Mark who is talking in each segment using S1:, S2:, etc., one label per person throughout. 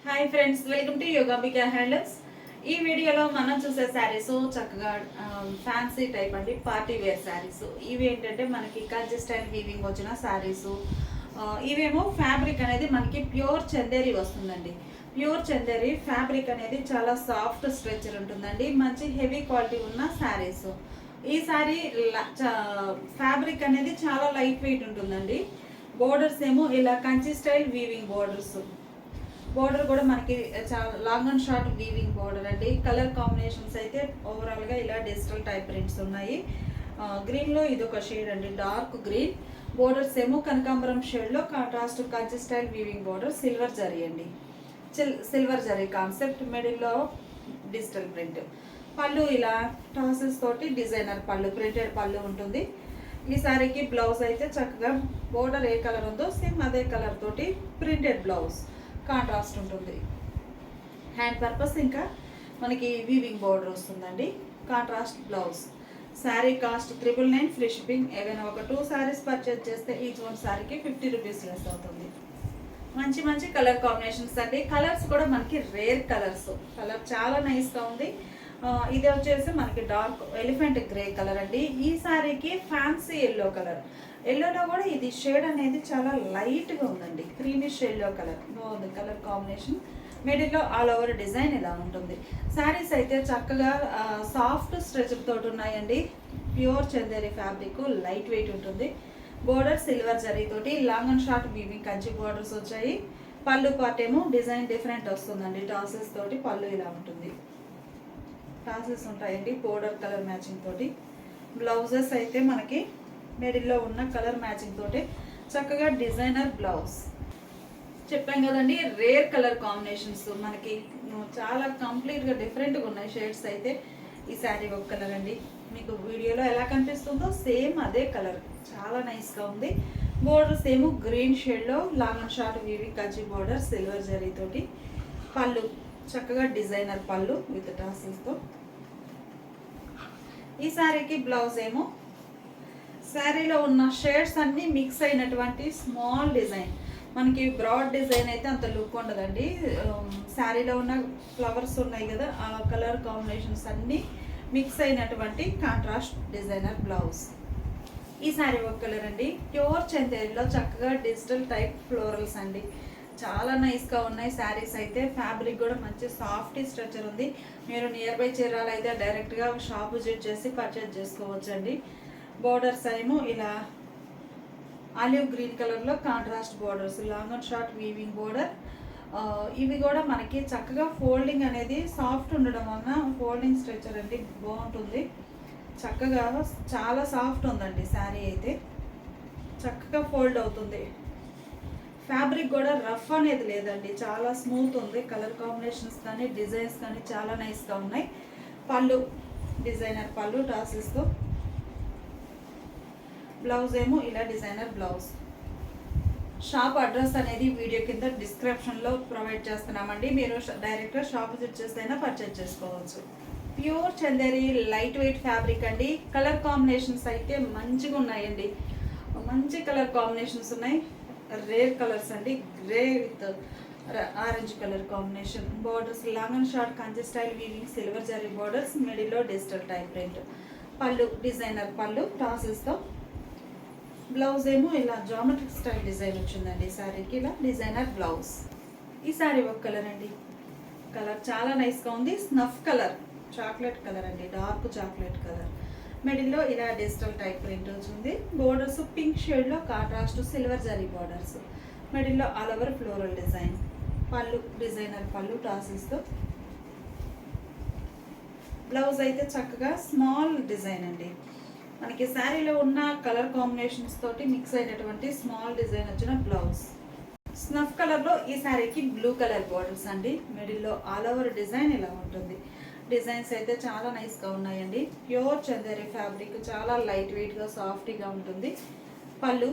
S1: Hi friends, welcome to Yogambika handlooms. ఈ వీడియోలో మనం చూసే శారీస్ చక్కగా ఫ్యాన్సీ టైప్ అండి, పార్టీ వేర్ శారీస్. ఇవి ఏంటంటే మనకి కంచి స్టైల్ వీవింగ్ వచ్చిన శారీస్. ఇవేమో ఫ్యాబ్రిక్ అనేది మనకి ప్యూర్ చందేరి వస్తుందండి. ప్యూర్ చందేరి ఫ్యాబ్రిక్ అనేది చాలా సాఫ్ట్ స్ట్రెచర్ ఉంటుందండి. మంచి హెవీ క్వాలిటీ ఉన్న శారీస్. ఈ శారీ ఫ్యాబ్రిక్ అనేది చాలా లైట్ వెయిట్ ఉంటుందండి. బోర్డర్స్ ఏమో ఇలా Kanchi style weaving borders. Border కూడా మనకి చాలా long and short weaving border అండి. కలర్ కాంబినేషన్స్ అయితే ఓవరాల్గా ఇలా డిజిటల్ టైప్ ప్రింట్స్ ఉన్నాయి. గ్రీన్లో ఇది ఒక షేడ్ అండి, డార్క్ గ్రీన్. బోర్డర్స్ ఏమో కనకాంబరం షేడ్లో contrast Kanchi style weaving border. Silver zari అండి, సిల్వర్ జరీ కాన్సెప్ట్. మిడిల్లో డిజిటల్ ప్రింట్. పళ్ళు ఇలా టాసెస్ తోటి డిజైనర్ పళ్ళు, ప్రింటెడ్ పళ్ళు ఉంటుంది. ఈ సారీకి బ్లౌజ్ అయితే చక్కగా బోర్డర్ ఏ కలర్ ఉందో సేమ్ అదే కలర్ తోటి ప్రింటెడ్ బ్లౌజ్ కాంట్రాస్ట్ ఉంటుంది. హ్యాండ్ పర్పస్ ఇంకా మనకి వీవింగ్ బోర్డర్ వస్తుందండి. Contrast blouse. Sari cost 999 free shipping. ఏదైనా ఒక 2 శారీస్ పర్చేజ్ చేస్తే ఈచ్ వన్ శారీకి 50 రూపీస్ లెస్ అవుతుంది. మంచి మంచి కలర్ కాంబినేషన్స్ అండి. కలర్స్ కూడా మనకి రేర్ కలర్స్. కలర్ చాలా నైస్గా ఉంది. ఇది వచ్చేసి మనకి డార్క్ ఎలిఫెంట్ గ్రే కలర్ అండి. ఈ శారీకి ఫ్యాన్సీ ఎల్లో కలర్. ఎల్లోలో కూడా ఇది షేడ్ అనేది చాలా లైట్గా ఉందండి, క్రీమిష్ ఎల్లో కలర్. బాగుంది కలర్ కాంబినేషన్. మిడిల్లో ఆల్ ఓవర్ డిజైన్ ఇలా ఉంటుంది. శారీస్ అయితే చక్కగా సాఫ్ట్ స్ట్రెచర్ తోటి ఉన్నాయండి. Pure Chanderi fabric, light weight ఉంటుంది. బోర్డర్ సిల్వర్ జరీ తోటి long and short weaving Kanchi borders వచ్చాయి. పళ్ళు పార్ట్ ఏమో డిజైన్ డిఫరెంట్ వస్తుందండి. టాసెస్ తోటి పళ్ళు ఇలా ఉంటుంది. టాసెస్ ఉంటాయండి బోర్డర్ కలర్ మ్యాచింగ్ తోటి. బ్లౌజెస్ అయితే మనకి మిడిల్లో ఉన్న కలర్ మ్యాచింగ్ తోటి చక్కగా డిజైనర్ బ్లౌజ్. చెప్పాం కదండి, రేర్ కలర్ కాంబినేషన్స్ మనకి చాలా కంప్లీట్గా డిఫరెంట్గా ఉన్నాయి. షేడ్స్ అయితే ఈ శారీ ఒక కలర్ అండి. మీకు వీడియోలో ఎలా కనిపిస్తుందో సేమ్ అదే కలర్, చాలా నైస్గా ఉంది. బోర్డర్స్ ఏమో గ్రీన్ షేడ్లో long and short weaving Kanchi border silver zari తోటి. పళ్ళు చక్కగా డిజైనర్ పళ్ళు విత్ టాసిల్స్తో. ఈ శారీకి బ్లౌజ్ ఏమో శారీలో ఉన్న షేడ్స్ అన్నీ మిక్స్ అయినటువంటి స్మాల్ డిజైన్. మనకి బ్రాడ్ డిజైన్ అయితే అంత లుక్ ఉండదండి. శారీలో ఉన్న ఫ్లవర్స్ ఉన్నాయి కదా, ఆ కలర్ కాంబినేషన్స్ అన్నీ మిక్స్ అయినటువంటి కాంట్రాస్ట్ డిజైనర్ బ్లౌజ్. ఈ శారీ ఒక కలర్ అండి. ప్యూర్ చందేరిలో చక్కగా డిజిటల్ టైప్ ఫ్లోరల్స్ అండి. చాలా నైస్గా ఉన్నాయి శారీస్ అయితే. ఫ్యాబ్రిక్ కూడా మంచి సాఫ్ట్ స్ట్రక్చర్ ఉంది. మీరు నియర్ బై చీరాలు అయితే డైరెక్ట్గా షాప్ విజిట్ చేసి పర్చేజ్ చేసుకోవచ్చండి. బోర్డర్స్ ఏమో ఇలా ఆలివ్ గ్రీన్ కలర్లో contrast borders, long and short weaving border. ఇవి కూడా మనకి చక్కగా ఫోల్డింగ్ అనేది సాఫ్ట్ ఉండడం వలన ఫోల్డింగ్ స్ట్రక్చర్ అండి బాగుంటుంది. చక్కగా చాలా సాఫ్ట్ ఉందండి శారీ అయితే. చక్కగా ఫోల్డ్ అవుతుంది. ఫ్యాబ్రిక్ కూడా రఫ్ అనేది లేదండి, చాలా స్మూత్ ఉంది. కలర్ కాంబినేషన్స్ కానీ డిజైన్స్ కానీ చాలా నైస్గా ఉన్నాయి. పళ్ళు డిజైనర్ పళ్ళు టాసిల్స్తో. బ్లౌజ్ ఏమో ఇలా డిజైనర్ బ్లౌజ్. షాప్ అడ్రస్ అనేది వీడియో కింద డిస్క్రిప్షన్లో ప్రొవైడ్ చేస్తున్నామండి. మీరు డైరెక్ట్గా షాప్ విజిట్ చేస్తేనే పర్చేజ్ చేసుకోవచ్చు. Pure Chanderi light weight fabric అండి. కలర్ కాంబినేషన్స్ అయితే మంచిగా ఉన్నాయండి. మంచి కలర్ కాంబినేషన్స్ ఉన్నాయి. రేర్ కలర్స్ అండి, grey with orange colour combination. Borders long and short Kanchi style weaving silver zari borders. మిడిల్లో డిజిటల్ టైప్ ప్రింట్. పళ్ళు డిజైనర్ పళ్ళు టాసిల్స్తో. బ్లౌజ్ ఏమో ఇలా జామెట్రిక్ స్టైల్ డిజైన్ వచ్చిందండి శారీకి. ఇలా డిజైనర్ బ్లౌజ్. ఈ శారీ ఒక కలర్ అండి. కలర్ చాలా నైస్గా ఉంది. స్నఫ్ కలర్, చాక్లెట్ కలర్ అండి, డార్క్ చాక్లెట్ కలర్. మిడిల్లో ఇలా డిజిటల్ టైప్ ప్రింట్ వచ్చింది. బోర్డర్స్ పింక్ షేడ్లో కాంట్రాస్ట్ సిల్వర్ జరీ బోర్డర్స్. మిడిల్లో ఆల్ ఓవర్ ఫ్లోరల్ డిజైన్. పళ్ళు డిజైనర్ పళ్ళు టాసిల్స్తో. బ్లౌజ్ అయితే చక్కగా స్మాల్ డిజైన్ అండి. మనకి శారీలో ఉన్న కలర్ కాంబినేషన్స్ తోటి మిక్స్ అయినటువంటి స్మాల్ డిజైన్ వచ్చిన బ్లౌజ్. స్నఫ్ కలర్లో ఈ శారీకి బ్లూ కలర్ బోర్డర్స్ అండి. మిడిల్లో ఆల్ ఓవర్ డిజైన్ ఇలా ఉంటుంది. డిజైన్స్ అయితే చాలా నైస్గా ఉన్నాయండి. ప్యూర్ చందేరి ఫ్యాబ్రిక్, చాలా లైట్ వెయిట్గా సాఫ్ట్గా ఉంటుంది. పళ్ళు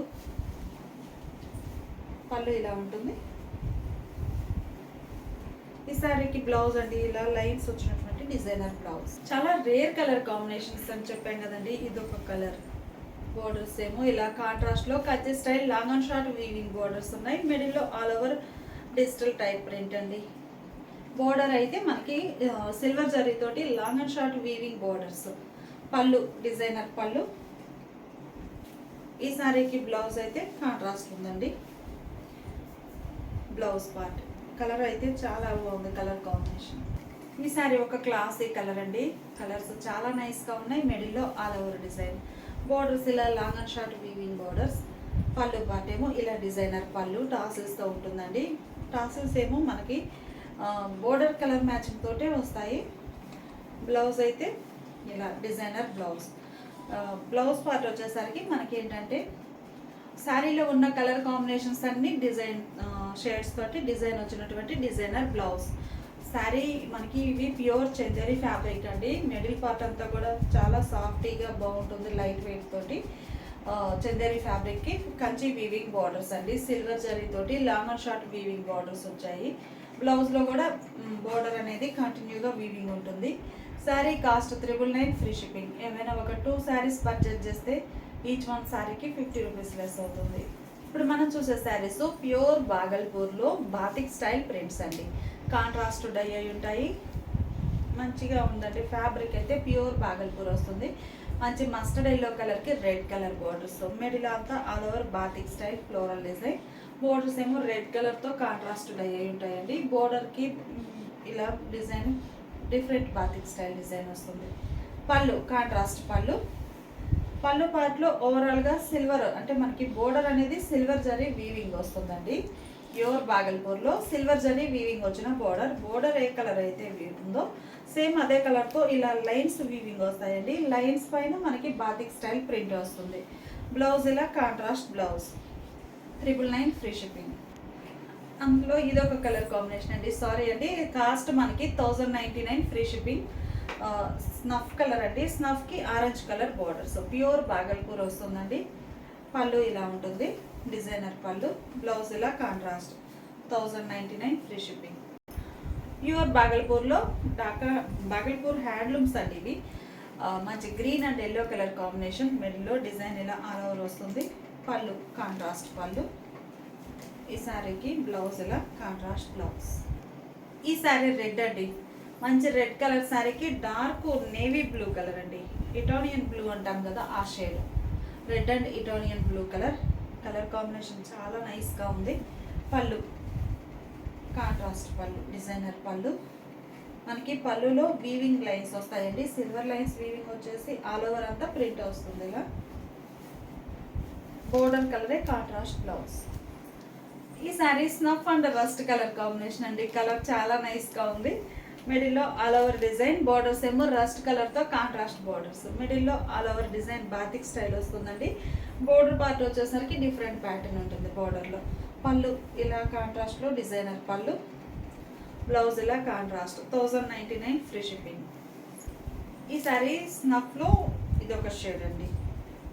S1: పళ్ళు ఇలా ఉంటుంది. ఈ శారీకి బ్లౌజ్ అండి ఇలా లైన్స్ వచ్చినటువంటి డిజైనర్ బ్లౌజ్. చాలా రేర్ కలర్ కాంబినేషన్స్ అని చెప్పాం కదండి, ఇది ఒక కలర్. బోర్డర్స్ ఏమో ఇలా కాంట్రాస్ట్లో Kanchi style long and short weaving borders ఉన్నాయి. మిడిల్లో all over digital type print అండి. బోర్డర్ అయితే మనకి సిల్వర్ జరీతోటి long and short weaving borders. పళ్ళు డిజైనర్ పళ్ళు. ఈ సారీకి బ్లౌజ్ అయితే కాంట్రాస్ట్ ఉందండి. బ్లౌజ్ పార్ట్ కలర్ అయితే చాలా బాగుంది, కలర్ కాంబినేషన్. ఈ సారీ ఒక క్లాసీ కలర్ అండి. కలర్స్ చాలా నైస్గా ఉన్నాయి. మిడిల్లో ఆల్ ఓవర్ డిజైన్. బోర్డర్స్ ఇలా long and short weaving borders. పళ్ళు పార్ట్ ఏమో ఇలా డిజైనర్ పళ్ళు టాసిల్స్తో ఉంటుందండి. టాసిల్స్ ఏమో మనకి బోర్డర్ కలర్ మ్యాచింగ్ తోటే వస్తాయి. బ్లౌజ్ అయితే ఇలా డిజైనర్ బ్లౌజ్. బ్లౌజ్ పార్ట్ వచ్చేసరికి మనకి ఏంటంటే శారీలో ఉన్న కలర్ కాంబినేషన్స్ అన్ని డిజైన్ షేడ్స్ తోటి డిజైన్ వచ్చినటువంటి డిజైనర్ బ్లౌజ్. శారీ మనకి ఇవి ప్యూర్ చందేరి ఫ్యాబ్రిక్ అండి. మిడిల్ పార్ట్ అంతా కూడా చాలా సాఫ్టీగా బాగుంటుంది, లైట్ వెయిట్ తోటి. చందేరి ఫ్యాబ్రిక్కి కంచి వీవింగ్ బార్డర్స్ అండి. సిల్వర్ జరీతోటి long and short weaving borders వచ్చాయి. బ్లౌజ్లో కూడా బార్డర్ అనేది కంటిన్యూగా వీవింగ్ ఉంటుంది. Sari cost 999 free shipping. ఏమైనా ఒక 2 శారీస్ పర్చేజ్ చేస్తే ఈచ్ వన్ శారీకి 50 రూపీస్ లెస్ అవుతుంది. ఇప్పుడు మనం చూసే శారీస్ ప్యూర్ బాగల్పూర్లో బాతిక్ స్టైల్ ప్రింట్స్ అండి. కాంట్రాస్ట్ డై అయి ఉంటాయి. మంచిగా ఉందండి. ఫ్యాబ్రిక్ అయితే ప్యూర్ బాగల్పూర్ వస్తుంది. మంచి మస్టర్డ్ ఎల్లో కలర్కి రెడ్ కలర్ బోర్డర్స్. మిడిల్ అంతా all over batik style floral design. Borders ఏమో రెడ్ కలర్తో కాంట్రాస్ట్ డై అయి ఉంటాయండి. బోర్డర్కి ఇలా design different batik style design వస్తుంది. పళ్ళు కాంట్రాస్ట్ పళ్ళు. పళ్ళు పార్ట్లో ఓవరాల్గా సిల్వర్ అంటే మనకి బోర్డర్ అనేది సిల్వర్ జరీ వీవింగ్ వస్తుందండి. ప్యూర్ బాగల్పూర్లో సిల్వర్ జరీ వీవింగ్ వచ్చిన బోర్డర్ ఏ కలర్ అయితే ఉందో సేమ్ అదే కలర్తో ఇలా లైన్స్ వీవింగ్ వస్తాయండి. లైన్స్ పైన మనకి బాతిక్ స్టైల్ ప్రింట్ వస్తుంది. బ్లౌజ్ ఇలా కాంట్రాస్ట్ బ్లౌజ్. 999 free shipping. అందులో ఇదొక కలర్ కాంబినేషన్ అండి. సారీ అండి, కాస్ట్ మనకి 1099 ఫ్రీ షిప్పింగ్. స్నఫ్ కలర్ అండి. స్నఫ్కి orange colour borders. Pure Bhagalpur వస్తుందండి. పళ్ళు ఇలా ఉంటుంది, డిజైనర్ పళ్ళు. బ్లౌజ్ ఇలా కాంట్రాస్ట్. 1099 free shipping. ప్యూర్ బాగల్పూర్లో బాగల్పూర్ హ్యాండ్లూమ్స్ అండి ఇవి. మంచి green and yellow colour combination. మిడిల్లో డిజైన్ ఇలా ఆల్ ఓవర్ వస్తుంది. పళ్ళు కాంట్రాస్ట్ పళ్ళు. ఈ శారీకి బ్లౌజ్ ఇలా కాంట్రాస్ట్ బ్లౌజ్. ఈ శారీ రెడ్ అండి. మంచి రెడ్ కలర్ శారీకి డార్క్ నేవీ బ్లూ కలర్ అండి. ఇటాలియన్ బ్లూ అంటాం కదా, ఆ shade. Red and Italian blue colour combination చాలా నైస్గా ఉంది. పళ్ళు కాంట్రాస్ట్ పళ్ళు, డిజైనర్ పళ్ళు. మనకి పళ్ళులో వీవింగ్ లైన్స్ వస్తాయండి. సిల్వర్ లైన్స్ వీవింగ్ వచ్చేసి ఆల్ ఓవర్ అంతా ప్రింట్ వస్తుంది ఇలా. బోర్డర్ కలరే కాంట్రాస్ట్ బ్లౌజ్. ఈ sari snuff and rust colour combination అండి. కలర్ చాలా నైస్గా ఉంది. మిడిల్లో ఆల్ ఓవర్ డిజైన్. బోర్డర్స్ ఏమో రస్ట్ కలర్తో కాంట్రాస్ట్ బోర్డర్స్. మిడిల్లో all over design batik style వస్తుందండి. బోర్డర్ పార్ట్ వచ్చేసరికి డిఫరెంట్ ప్యాటర్న్ ఉంటుంది బోర్డర్లో. పళ్ళు ఇలా కాంట్రాస్ట్లో డిజైనర్ పళ్ళు. బ్లౌజ్ ఇలా కాంట్రాస్ట్. 1099 free shipping. ఈ శారీ స్నఫ్లో ఇదొక షేడ్ అండి.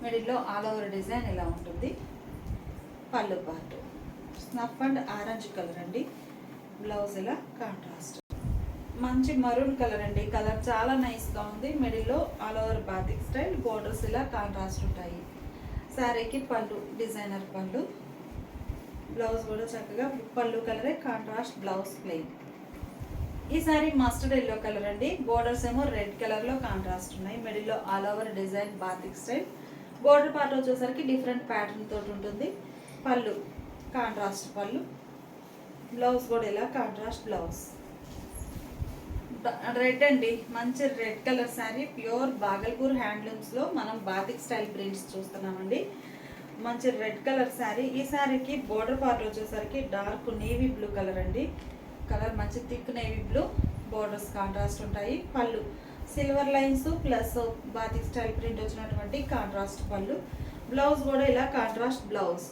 S1: మిడిల్లో ఆల్ ఓవర్ డిజైన్ ఇలా ఉంటుంది. పళ్ళు part snuff and orange colour అండి. బ్లౌజ్ ఇలా కాంట్రాస్ట్. మంచి మరూన్ కలర్ అండి. కలర్ చాలా నైస్గా ఉంది. మిడిల్లో all over batik style. Borders ఇలా కాంట్రాస్ట్ ఉంటాయి. శారీకి పళ్ళు డిజైనర్ పళ్ళు. బ్లౌజ్ కూడా చక్కగా పళ్ళు కలరే కాంట్రాస్ట్ బ్లౌజ్ ప్లెయిన్. ఈ శారీ మస్టర్డ్ ఎల్లో కలర్ అండి. బోర్డర్స్ ఏమో రెడ్ కలర్లో కాంట్రాస్ట్ ఉన్నాయి. మిడిల్లో all over design batik style. Border part వచ్చేసరికి డిఫరెంట్ ప్యాటర్న్ తోటి ఉంటుంది. పళ్ళు కాంట్రాస్ట్ పళ్ళు. బ్లౌజ్ కూడా ఇలా కాంట్రాస్ట్ బ్లౌజ్. రెడ్ అండి. మంచి red colour sari. Pure Bhagalpur హ్యాండ్లూమ్స్లో మనం బాతిక్ స్టైల్ ప్రింట్స్ చూస్తున్నామండి. మంచి రెడ్ కలర్ శారీ. ఈ శారీకి బోర్డర్ పార్ట్ వచ్చేసరికి డార్క్ నేవీ బ్లూ కలర్ అండి. కలర్ మంచి thick navy blue. Borders contrast ఉంటాయి. పళ్ళు silver lines plus batik style print వచ్చినటువంటి కాంట్రాస్ట్ పళ్ళు. బ్లౌజ్ కూడా ఇలా contrast blouse.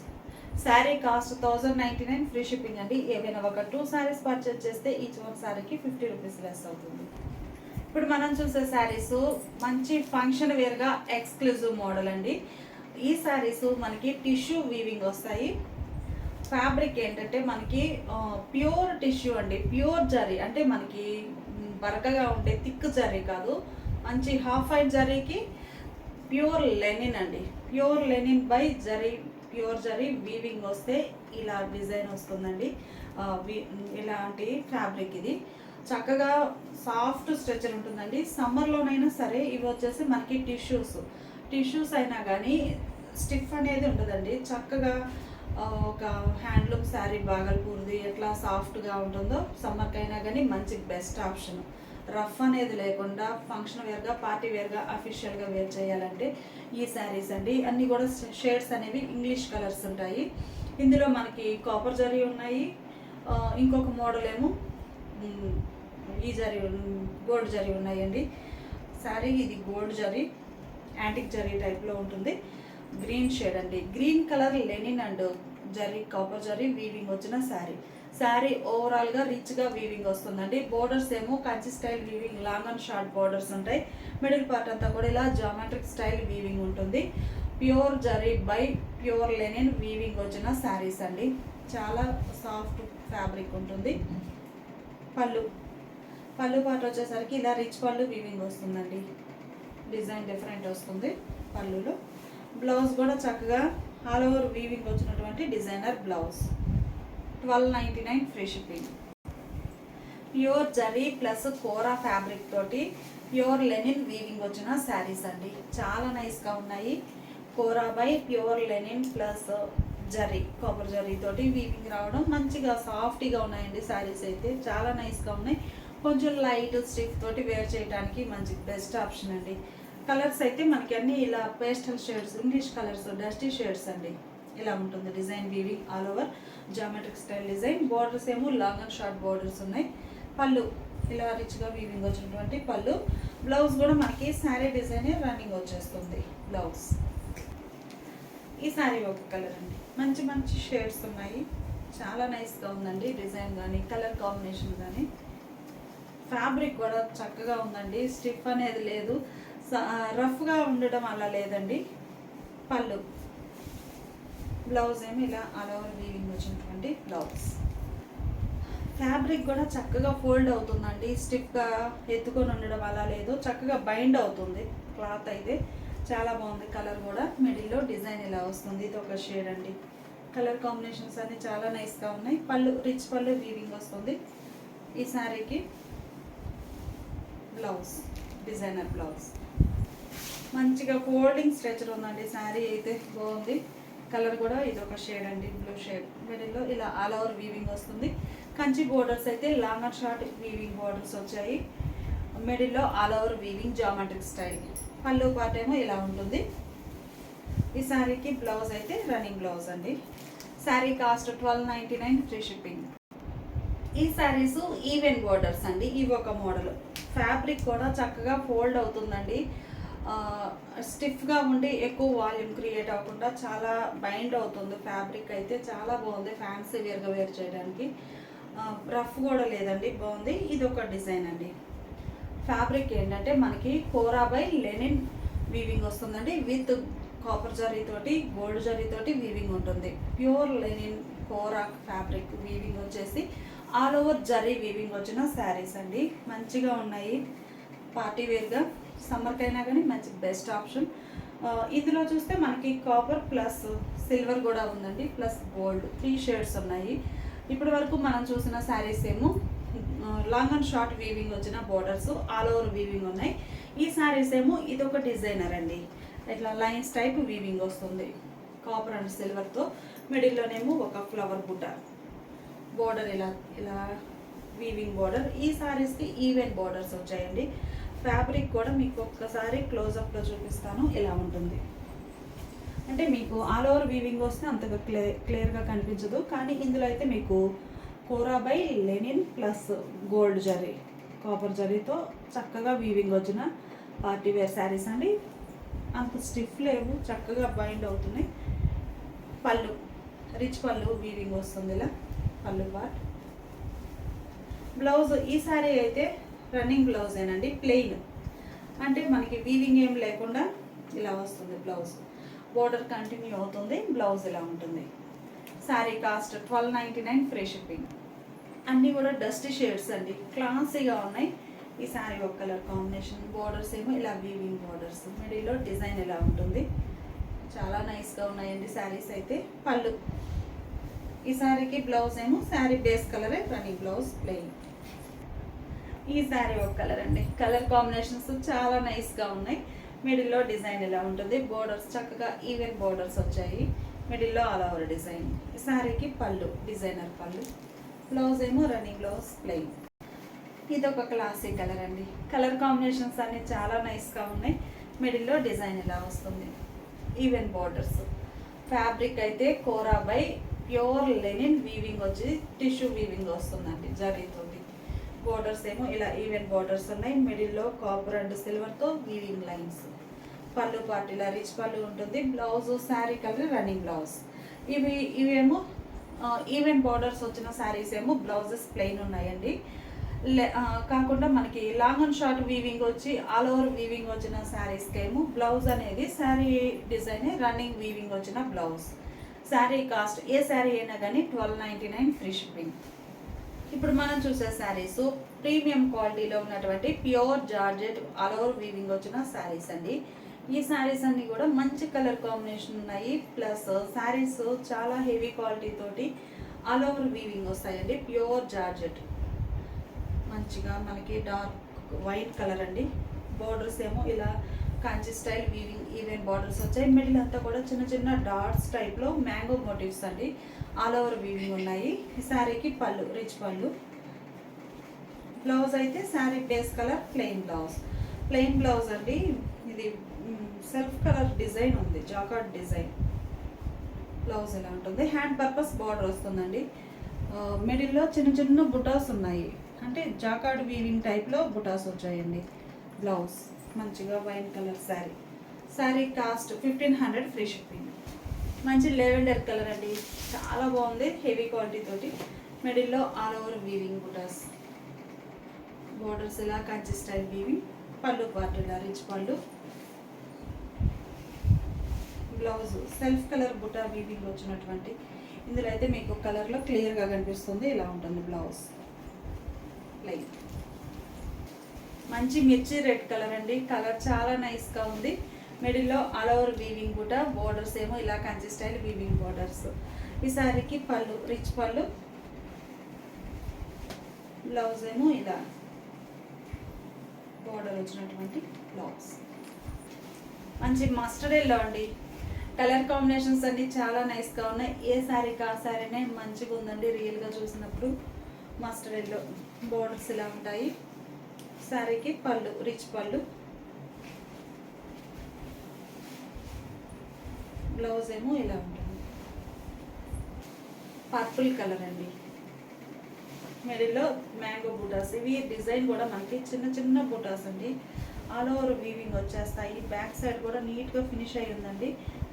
S1: Sari cost 1099 free shipping అండి. ఏవైనా ఒక 2 శారీస్ పర్చేజ్ చేస్తే ఈచ్ వన్ శారీకి 50 రూపీస్ లెస్ అవుతుంది. ఇప్పుడు మనం చూసే శారీస్ మంచి ఫంక్షన్ వేర్గా ఎక్స్క్లూజివ్ మోడల్ అండి. ఈ శారీస్ మనకి టిష్యూ వీవింగ్ వస్తాయి. ఫ్యాబ్రిక్ ఏంటంటే మనకి ప్యూర్ టిష్యూ అండి. ప్యూర్ జరీ అంటే మనకి బరకగా ఉండే థిక్ జరీ కాదు. మంచి హాఫ్ వైట్ జరీకి ప్యూర్ లెనిన్ అండి. Pure linen by zari, pure zari weaving వస్తే ఇలా డిజైన్ వస్తుందండి. ఇలాంటి ఫ్యాబ్రిక్ ఇది చక్కగా సాఫ్ట్ స్ట్రెచర్ ఉంటుందండి. సమ్మర్లోనైనా సరే ఇవి వచ్చేసి మనకి టిష్యూస్ అయినా కానీ స్టిఫ్ అనేది ఉండదండి. చక్కగా ఒక హ్యాండ్లూమ్ శారీ బాగల్పూర్ది ఎట్లా సాఫ్ట్గా ఉంటుందో సమ్మర్కి అయినా కానీ మంచి బెస్ట్ ఆప్షన్. రఫ్ అనేది లేకుండా ఫంక్షన్ వేర్గా, పార్టీ వేర్గా, అఫీషియల్గా వేర్ చేయాలంటే ఈ శారీస్ అండి. అన్నీ కూడా షేడ్స్ అనేవి ఇంగ్లీష్ కలర్స్ ఉంటాయి. ఇందులో మనకి కాపర్ జరీ ఉన్నాయి, ఇంకొక మోడల్ ఏమో ఈ జరీ గోల్డ్ జరీ ఉన్నాయండి. శారీ ఇది గోల్డ్ జరీ, యాంటిక్ జరీ టైప్లో ఉంటుంది. గ్రీన్ షేడ్ అండి, green colour Lenin and zari copper zari weaving వచ్చిన శారీ ఓవరాల్గా రిచ్గా వీవింగ్ వస్తుందండి. బోర్డర్స్ ఏమో Kanchi style weaving, long and short borders ఉంటాయి. మిడిల్ పార్ట్ అంతా కూడా ఇలా జామెట్రిక్ స్టైల్ వీవింగ్ ఉంటుంది. Pure zari by pure linen weaving వచ్చిన శారీస్ అండి. చాలా సాఫ్ట్ ఫ్యాబ్రిక్ ఉంటుంది. పళ్ళు పార్ట్ వచ్చేసరికి ఇలా రిచ్ పళ్ళు వీవింగ్ వస్తుందండి. డిజైన్ డిఫరెంట్ వస్తుంది పళ్ళులో. బ్లౌజ్ కూడా చక్కగా ఆల్ ఓవర్ వీవింగ్ వచ్చినటువంటి designer blouse. 1299 free shipping. Pure zari plus kora fabric తోటి ప్యూర్ లెనిన్ వీవింగ్ వచ్చిన శారీస్ అండి. చాలా నైస్గా ఉన్నాయి. Kora by pure linen plus zari copper zari తోటి వీవింగ్ రావడం మంచిగా సాఫ్ట్గా ఉన్నాయండి. శారీస్ అయితే చాలా నైస్గా ఉన్నాయి. కొంచెం లైట్ స్టిఫ్ తోటి వేర్ చేయడానికి మంచి బెస్ట్ ఆప్షన్ అండి. కలర్స్ అయితే మనకి అన్నీ ఇలా pastel shades, English colours, dusty shades అండి. ఇలా ఉంటుంది design weaving all over geometric style design. Borders ఏమో లాంగ్ అండ్ షార్ట్ బోర్డర్స్ ఉన్నాయి. పళ్ళు ఇలా రిచ్గా వీవింగ్ వచ్చినటువంటి పళ్ళు. బ్లౌజ్ కూడా మనకి శారీ డిజైన్ రన్నింగ్ వచ్చేస్తుంది బ్లౌజ్. ఈ శారీ ఒక కలర్ అండి, మంచి షేడ్స్ ఉన్నాయి. చాలా నైస్గా ఉందండి డిజైన్ కానీ కలర్ కాంబినేషన్ కానీ. ఫ్యాబ్రిక్ కూడా చక్కగా ఉందండి, స్టిఫ్ అనేది లేదు, రఫ్గా ఉండడం అలా లేదండి. పళ్ళు బ్లౌజ్ ఏమో ఇలా ఆల్ ఓవర్ వీవింగ్ వచ్చినటువంటి బ్లౌజ్. ఫ్యాబ్రిక్ కూడా చక్కగా ఫోల్డ్ అవుతుందండి, స్టిఫ్గా ఎత్తుకొని ఉండడం అలా లేదు, చక్కగా బైండ్ అవుతుంది క్లాత్ అయితే. చాలా బాగుంది. కలర్ కూడా మిడిల్లో డిజైన్ ఇలా వస్తుంది. ఇది ఒక షేడ్ అండి. కలర్ కాంబినేషన్స్ అన్నీ చాలా నైస్గా ఉన్నాయి. పళ్ళు రిచ్ పళ్ళు వీవింగ్ వస్తుంది. ఈ శారీకి బ్లౌజ్ డిజైనర్ బ్లౌజ్. మంచిగా ఫోల్డింగ్ స్ట్రెచర్ ఉందండి. శారీ అయితే బాగుంది. కలర్ కూడా ఇది ఒక షేడ్ అండి, బ్లూ షేడ్. మిడిల్లో ఇలా ఆల్ ఓవర్ వీవింగ్ వస్తుంది. కంచి బోర్డర్స్ అయితే long and short weaving borders వచ్చాయి. మిడిల్లో all over weaving geometric style. పళ్ళు పార్ట్ ఏమో ఇలా ఉంటుంది. ఈ శారీకి బ్లౌజ్ అయితే రన్నింగ్ బ్లౌజ్ అండి. Sari cost 1299 free shipping. ఈ శారీస్ ఈవెన్ బోర్డర్స్ అండి. ఇవి ఒక మోడల్. ఫ్యాబ్రిక్ కూడా చక్కగా ఫోల్డ్ అవుతుందండి. స్టిఫ్గా ఉండి ఎక్కువ వాల్యూమ్ క్రియేట్ అవ్వకుండా చాలా బైండ్ అవుతుంది. ఫ్యాబ్రిక్ అయితే చాలా బాగుంది, ఫ్యాన్సీ వేర్గా వేర్ చేయడానికి. రఫ్ కూడా లేదండి, బాగుంది. ఇది ఒక డిజైన్ అండి. ఫ్యాబ్రిక్ ఏంటంటే మనకి కోరా బై లెనిన్ వీవింగ్ వస్తుందండి. విత్ కాపర్ జరీతోటి గోల్డ్ జరీతోటి వీవింగ్ ఉంటుంది. ప్యూర్ లెనిన్ కోరా ఫ్యాబ్రిక్ వీవింగ్ వచ్చేసి ఆల్ ఓవర్ జరీ వీవింగ్ వచ్చిన శారీస్ అండి. మంచిగా ఉన్నాయి, పార్టీ వేర్గా సమ్మర్కైనా కానీ మంచి బెస్ట్ ఆప్షన్. ఇందులో చూస్తే మనకి కాపర్ ప్లస్ సిల్వర్ కూడా ఉందండి, ప్లస్ గోల్డ్ 3 షేడ్స్ ఉన్నాయి. ఇప్పటి వరకు మనం చూసిన శారీస్ ఏమో లాంగ్ అండ్ షార్ట్ వీవింగ్ వచ్చిన బోర్డర్స్ ఆల్ ఓవర్ వీవింగ్ ఉన్నాయి. ఈ శారీస్ ఏమో ఇదొక డిజైనర్ అండి. ఇట్లా లైన్స్ టైప్ వీవింగ్ వస్తుంది కాపర్ అండ్ సిల్వర్తో. మిడిల్లోనేమో ఒక ఫ్లవర్ బుట్ట బోర్డర్, ఇలా వీవింగ్ బోర్డర్. ఈ శారీస్కి ఈవెన్ బోర్డర్స్ వచ్చాయండి. ఫ్యాబ్రిక్ కూడా మీకు ఒక్కసారి క్లోజప్లో చూపిస్తాను. ఇలా ఉంటుంది. అంటే మీకు ఆల్ ఓవర్ వీవింగ్ వస్తే అంతగా క్లియర్గా కనిపించదు, కానీ ఇందులో అయితే మీకు kora by linen plus gold zari copper జరీతో చక్కగా వీవింగ్ వచ్చిన పార్టీ వేర్ శారీస్ అండి. అంత స్టిఫ్ లేవు, చక్కగా బైండ్ అవుతున్నాయి. పళ్ళు రిచ్ పళ్ళు వీవింగ్ వస్తుంది ఇలా పళ్ళు పార్ట్. బ్లౌజ్ ఈ శారీ అయితే రన్నింగ్ బ్లౌజ్ ఏనండి, ప్లెయిన్. అంటే మనకి వీవింగ్ ఏం లేకుండా ఇలా వస్తుంది బ్లౌజ్. బోర్డర్ కంటిన్యూ అవుతుంది, బ్లౌజ్ ఇలా ఉంటుంది. Sari cost 1299 free shipping. అన్నీ కూడా డస్టీ షేడ్స్ అండి, క్లాసీగా ఉన్నాయి. ఈ శారీ ఒక కలర్ కాంబినేషన్. బోర్డర్స్ ఏమో ఇలా వీవింగ్ బోర్డర్స్. మిడిల్లో డిజైన్ ఇలా ఉంటుంది. చాలా నైస్గా ఉన్నాయండి శారీస్ అయితే. పళ్ళు ఈ శారీకి బ్లౌజ్ ఏమో శారీ బేస్ కలరే, రన్నింగ్ బ్లౌజ్ ప్లెయిన్. ఈ శారీ ఒక కలర్ అండి. కలర్ కాంబినేషన్స్ చాలా నైస్గా ఉన్నాయి. మిడిల్లో డిజైన్ ఇలా ఉంటుంది. బోర్డర్స్ చక్కగా ఈవెన్ బోర్డర్స్ వచ్చాయి. మిడిల్లో ఆల్ ఓవర్ డిజైన్. ఈ శారీకి పళ్ళు డిజైనర్ పళ్ళు, బ్లౌజ్ ఏమో రన్నింగ్ బ్లౌజ్ ప్లెయిన్. ఇది ఒక క్లాసిక్ కలర్ అండి. కలర్ కాంబినేషన్స్ అన్ని చాలా నైస్గా ఉన్నాయి. మిడిల్లో డిజైన్ ఇలా వస్తుంది. Even borders. ఫ్యాబ్రిక్ అయితే కోరా బై ప్యూర్ లెనిన్ వీవింగ్ వచ్చి టిష్యూ వీవింగ్ వస్తుందండి జరీతోటి. బోర్డర్స్ ఏమో ఇలా ఈవెన్ బోర్డర్స్ ఉన్నాయి. మిడిల్లో కాపర్ అండ్ సిల్వర్తో వీవింగ్ లైన్స్. పళ్ళు పాటు ఇలా రిచ్ పళ్ళు ఉంటుంది. Blouse sari colour running blouse. ఇవేమో ఈవెన్ బోర్డర్స్ వచ్చిన శారీస్ ఏమో బ్లౌజెస్ ప్లెయిన్ ఉన్నాయండి. కాకుండా మనకి లాంగ్ అండ్ షార్ట్ వీవింగ్ వచ్చి ఆల్ ఓవర్ వీవింగ్ వచ్చిన శారీస్కి ఏమో బ్లౌజ్ అనేది శారీ డిజైన్ రన్నింగ్ వీవింగ్ వచ్చిన బ్లౌజ్. శారీ కాస్ట్ ఏ శారీ అయినా కానీ 1299 ఫ్రీ షిప్పింగ్. ఇప్పుడు మనం చూసే శారీస్ ప్రీమియం క్వాలిటీలో ఉన్నటువంటి pure georgette all over weaving వచ్చిన శారీస్ అండి. ఈ శారీస్ అన్నీ కూడా మంచి కలర్ కాంబినేషన్ ఉన్నాయి. ప్లస్ శారీస్ చాలా హెవీ క్వాలిటీ తోటి ఆల్ ఓవర్ వీవింగ్ వస్తాయండి. ప్యూర్ జార్జెట్ మంచిగా మనకి డార్క్ వైట్ కలర్ అండి. బోర్డర్స్ ఏమో ఇలా Kanchi style weaving even borders వచ్చాయి. మిడిల్ అంతా కూడా చిన్న చిన్న డాట్స్ టైప్లో మ్యాంగో మోటివ్స్ అండి. ఆల్ ఓవర్ వీవింగ్ ఉన్నాయి. ఈ శారీకి పళ్ళు రిచ్ పళ్ళు. బ్లౌజ్ అయితే sari base colour plain blouse. Plain blouse అండి. ఇది సెల్ఫ్ కలర్ డిజైన్ ఉంది, జాకార్డ్ డిజైన్. బ్లౌజ్ ఇలా ఉంటుంది. హ్యాండ్ పర్పస్ బార్డర్ వస్తుందండి. మిడిల్లో చిన్న చిన్న బుటాస్ ఉన్నాయి. అంటే జాకార్డ్ వీవింగ్ టైప్లో బుటాస్ వచ్చాయండి. బ్లౌజ్ మంచిగా wine colour sari. Sari cost 1500 free shipping. మంచి లెవెండర్ కలర్ అండి. చాలా బాగుంది హెవీ క్వాలిటీ తోటి. మిడిల్లో all over weaving butas. Borders ఇలా Kanchi style weaving. Pallu part ఇలా rich pallu. Blouse self colour buta weaving వచ్చినటువంటి ఇందులో అయితే మీకు కలర్లో క్లియర్గా కనిపిస్తుంది. ఇలా ఉంటుంది బ్లౌజ్ ప్లెయిన్. మంచి మిర్చి రెడ్ కలర్ అండి. కలర్ చాలా నైస్గా ఉంది. మిడిల్లో all over weaving buta. Borders ఏమో ఇలా కంచి స్టైల్ వీవింగ్ బోర్డర్స్. ఈ శారీకి పళ్ళు రిచ్ పళ్ళు. బ్లౌజ్ ఏమో ఇలా బోర్డర్ వచ్చినటువంటి బ్లౌజ్. మంచి మస్టర్డ్ ఎల్లో అండి. కలర్ కాంబినేషన్స్ అన్ని చాలా నైస్గా ఉన్నాయి. ఏ శారీకి ఆ శారీనే మంచిగా ఉందండి. రియల్గా చూసినప్పుడు మస్టర్డ్ ఎల్లో. బోర్డర్స్ ఇలా ఉంటాయి. శారీకి పళ్ళు రిచ్ పళ్ళు. బ్లౌజ్ ఏమో ఇలా ఉంటుంది. పర్పుల్ కలర్ అండి. మిడిల్లో మ్యాంగో బూటాస్. ఇవి డిజైన్ కూడా మనకి చిన్న చిన్న బూటాస్ అండి. ఆల్ ఓవర్ వీవింగ్ వచ్చేస్తాయి. బ్యాక్ సైడ్ కూడా నీట్గా ఫినిష్ అయ్యి ఉందండి.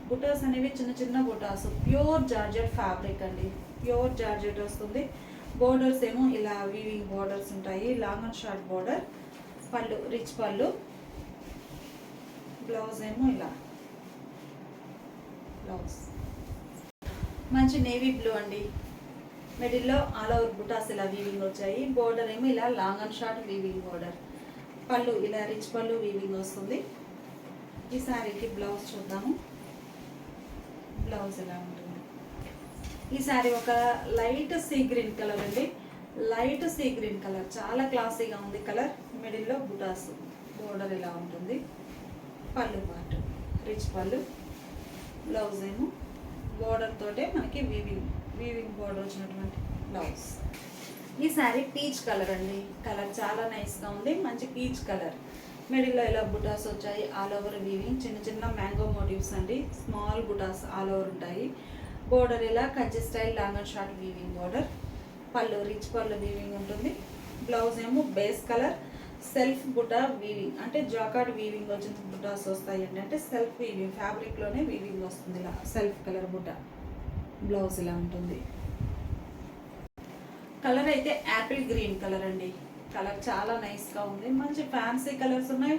S1: బుటాస్ అనేవి చిన్న చిన్న బుటాస్. ప్యూర్ జార్జెట్ ఫ్యాబ్రిక్ అండి. ప్యూర్ జార్జెట్ వస్తుంది. బోర్డర్స్ ఏమో ఇలా వీవింగ్ బోర్డర్స్ ఉంటాయి. Long and short border. Pallu rich pallu. Blouse ఏమో ఇలా బ్లౌజ్. మంచి నేవీ బ్లూ అండి. మిడిల్లో ఆల్ ఓవర్ బుటాస్ ఇలా వీవింగ్ వచ్చాయి. బోర్డర్ ఏమో ఇలా long and short weaving border. పళ్ళు ఇలా రిచ్ పళ్ళు వీవింగ్ వస్తుంది. ఈ శారీకి బ్లౌజ్ చూద్దాము. బ్లౌజ్ ఇలా ఉంటుంది. ఈ శారీ ఒక లైట్ సీ గ్రీన్ కలర్ అండి. లైట్ సీ గ్రీన్ కలర్ చాలా క్లాసీగా ఉంది కలర్. మిడిల్లో బుటాస్. బోర్డర్ ఇలా ఉంటుంది. పళ్ళు పార్ట్ రిచ్ పళ్ళు. బ్లౌజ్ ఏమో బోర్డర్ తోటే మనకి వీవింగ్ బోర్డర్ వచ్చినటువంటి బ్లౌజ్. ఈ శారీ పీచ్ కలర్ అండి. కలర్ చాలా నైస్గా ఉంది. మంచి పీచ్ కలర్. మిడిల్లో ఇలా బుటాస్ వచ్చాయి. All over weaving. చిన్న చిన్న మ్యాంగో మోటివ్స్ అండి. స్మాల్ బుటాస్ ఆల్ ఓవర్ ఉంటాయి. బోర్డర్ ఇలా Kanchi style long and short weaving border. Pallu rich పళ్ళు వీవింగ్ ఉంటుంది. బ్లౌజ్ ఏమో base colour self buta weaving. అంటే జాకార్డ్ వీవింగ్ వచ్చిన బుటాస్ వస్తాయండి. అంటే సెల్ఫ్ వీవింగ్ ఫ్యాబ్రిక్లోనే వీవింగ్ వస్తుంది. ఇలా సెల్ఫ్ కలర్ బుటా. బ్లౌజ్ ఇలా ఉంటుంది. కలర్ అయితే యాపిల్ గ్రీన్ కలర్ అండి. కలర్ చాలా నైస్గా ఉంది. మంచి ఫ్యాన్సీ కలర్స్ ఉన్నాయి.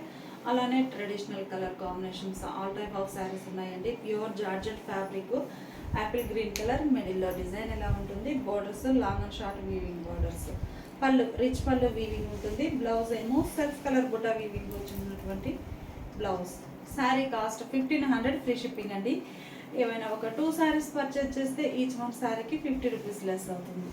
S1: అలానే traditional colour combinations all type of saris ఉన్నాయండి. Pure georgette fabric. Apple green colour. మిడిల్లో డిజైన్ ఎలా ఉంటుంది. Borders long and short weaving borders. పళ్ళు రిచ్ పళ్ళు వీవింగ్ ఉంటుంది. బ్లౌజ్ ఏమో సెల్ఫ్ కలర్ బుటా వీవింగ్ వచ్చినటువంటి blouse. Sari cost 1500 free shipping అండి. ఏమైనా ఒక 2 శారీస్ పర్చేజ్ చేస్తే ఈచ్ వన్ శారీకి 50 రూపీస్ లెస్ అవుతుంది.